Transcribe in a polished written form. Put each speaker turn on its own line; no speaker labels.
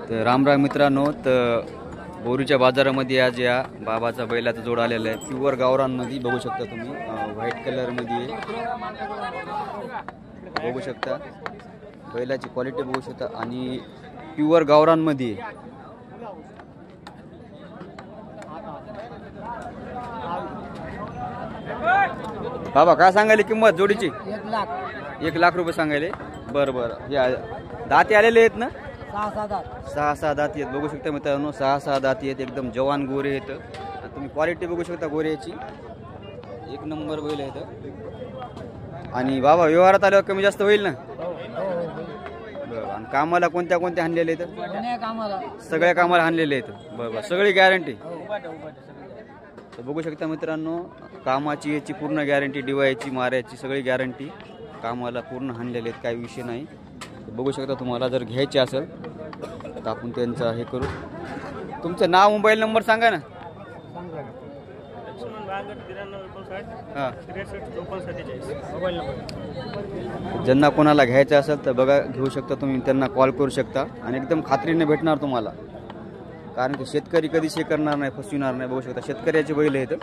तर राम राम मित्रांनो, तर बोरीच्या बाजारामध्ये आज या बाबाचा बैलाचा जोड आलेला आहे। प्युअर गावरानमध्ये बघू शकता तुम्ही, व्हाईट कलरमध्ये बघू शकता, बैलाची क्वालिटी बघू शकता आणि प्युअर गावरानमध्ये। बाबा काय सांगायले किंमत जोडीची? 1 लाख रुपये सांगायले। बरं बरं, या दाती आलेले आहेत ना? 6 दाती आहेत बघू शकता मित्रांनो, 6 दाती आहेत, एकदम जवान गोरे आहेत। तुम्ही क्वालिटी बघू शकता गोऱ्याची, 1 नंबर बैल आहेत। आणि बाबा व्यवहारात आल्यावर कमी जास्त होईल ना? बरं, आणि कामाला कोणत्या कोणत्या आणलेले आहेत? सगळ्या कामाला आणलेले आहेत। बरं, सगळी गॅरंटी। तर बघू शकता मित्रांनो, कामाची याची पूर्ण गॅरंटी, डिवायची मारायची सगळी गॅरंटी, कामाला पूर्ण आणलेले आहेत, काही विषय नाही। बघू शकता, तुम्हाला जर घ्यायचे असेल तर आपण त्यांचा हे करू। तुमचं नाव मोबाईल नंबर सांगा ना। हां, ज्यांना कोणाला घ्यायचं असेल तर बघा, घेऊ शकता तुम्ही, त्यांना कॉल करू शकता आणि एकदम खात्रीने भेटणार तुम्हाला, कारण की शेतकरी कधीच हे करणार नाही, फसविणार नाही। बघू शकता शेतकऱ्याचे बैल आहेत।